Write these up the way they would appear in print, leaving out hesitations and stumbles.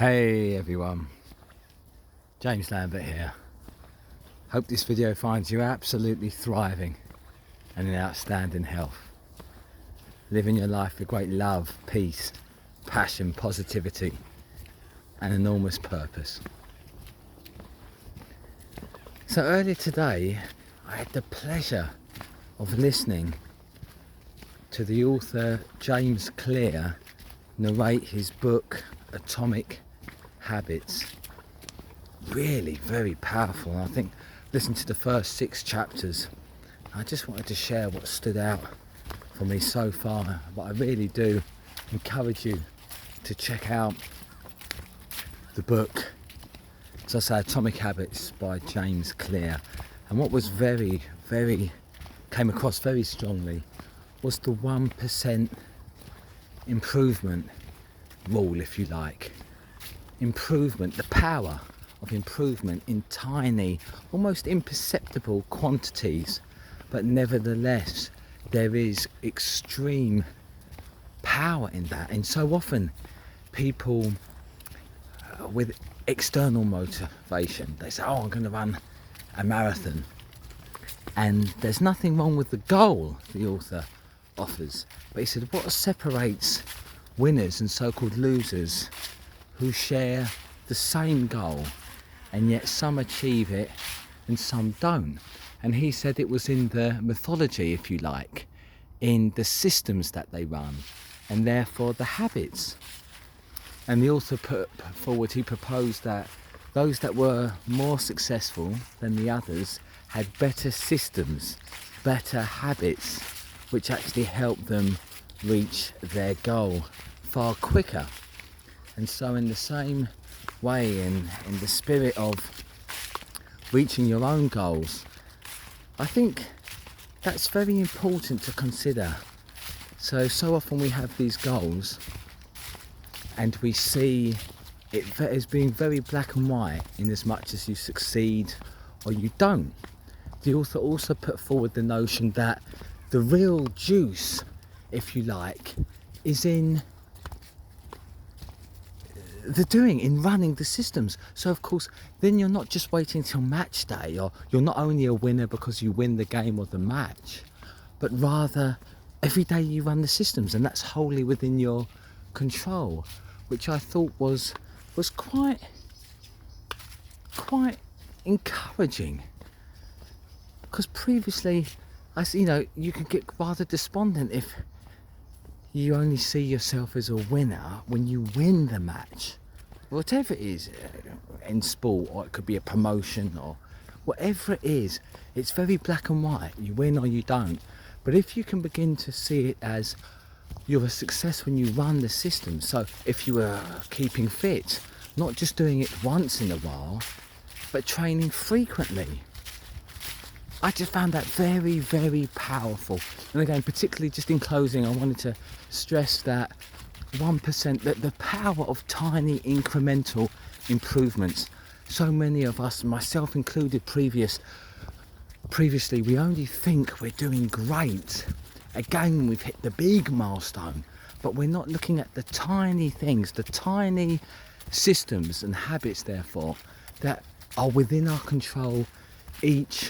Hey everyone, James Lambert here. Hope this video finds you absolutely thriving and in outstanding health. Living your life with great love, peace, passion, positivity and enormous purpose. So earlier today I had the pleasure of listening to the author James Clear narrate his book Atomic Habits. Really very powerful. I think listen to the first 6 chapters. I just wanted to share what stood out for me so far, but I really do encourage you to check out the book, as I say, Atomic Habits by James Clear. And what was came across very strongly was the 1% improvement rule, if you like. Improvement, the power of improvement in tiny, almost imperceptible quantities, but nevertheless there is extreme power in that. And so often people with external motivation, they say, oh, I'm going to run a marathon, and there's nothing wrong with the goal the author offers, but he said what separates winners and so-called losers who share the same goal, and yet some achieve it and some don't. And he said it was in the mythology, if you like, in the systems that they run, and therefore the habits. And the author he proposed that those that were more successful than the others had better systems, better habits, which actually helped them reach their goal far quicker. And so in the same way, in the spirit of reaching your own goals, I think that's very important to consider. So often we have these goals and we see it as being very black and white, in as much as you succeed or you don't. The author also put forward the notion that the real juice, if you like, is in the doing, in running the systems. So of course then you're not just waiting till match day, or you're not only a winner because you win the game or the match, but rather every day you run the systems, and that's wholly within your control, which I thought was quite encouraging. Because previously, you can get rather despondent if you only see yourself as a winner when you win the match, whatever it is, in sport, or it could be a promotion, or whatever it is. It's very black and white, you win or you don't. But if you can begin to see it as you're a success when you run the system, so if you were keeping fit, not just doing it once in a while, but training frequently, I just found that very, very powerful. And again, particularly just in closing, I wanted to stress that 1%, that the power of tiny incremental improvements. So many of us, myself included previously, we only think we're doing great. Again, we've hit the big milestone, but we're not looking at the tiny things, the tiny systems and habits, therefore, that are within our control each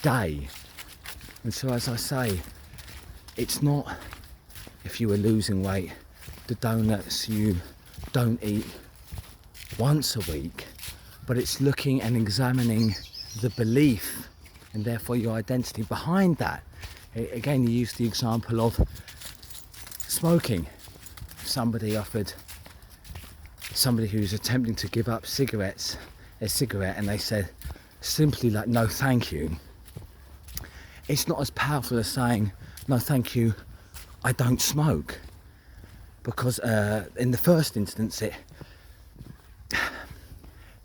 day. And so, as I say, it's not, if you were losing weight, the donuts you don't eat once a week, but it's looking and examining the belief and therefore your identity behind that. Again, you use the example of smoking. Somebody offered somebody who's attempting to give up cigarettes a cigarette, and they said simply like, no thank you. It's not as powerful as saying, no thank you, I don't smoke. Because in the first instance,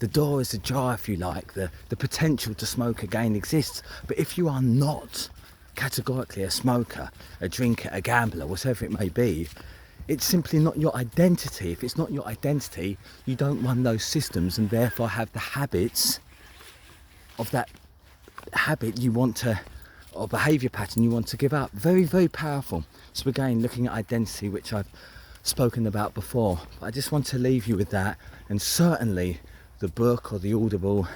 the door is ajar, if you like, the potential to smoke again exists. But if you are not categorically a smoker, a drinker, a gambler, whatever it may be, it's simply not your identity. If it's not your identity, you don't run those systems and therefore have the habits of that habit you want to, or behaviour pattern you want to give up. Very, very powerful. So again, looking at identity, which I've spoken about before. But I just want to leave you with that, and certainly the book or the Audible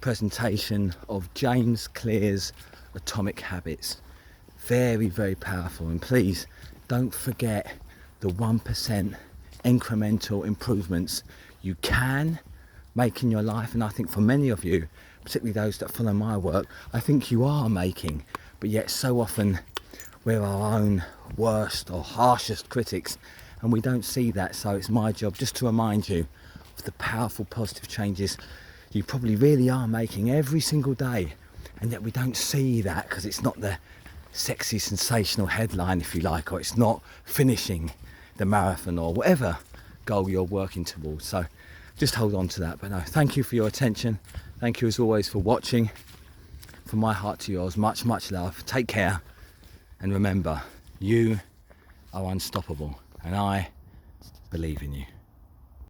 presentation of James Clear's Atomic Habits. Very, very powerful. And please don't forget the 1% incremental improvements you can make in your life. And I think for many of you, particularly those that follow my work, I think you are making, but yet so often we're our own worst or harshest critics, and we don't see that. So it's my job just to remind you of the powerful positive changes you probably really are making every single day, and yet we don't see that because it's not the sexy sensational headline, if you like, or it's not finishing the marathon or whatever goal you're working towards. So just hold on to that. But no, thank you for your attention. Thank you as always for watching. From my heart to yours, much love. Take care, and remember, you are unstoppable, and I believe in you.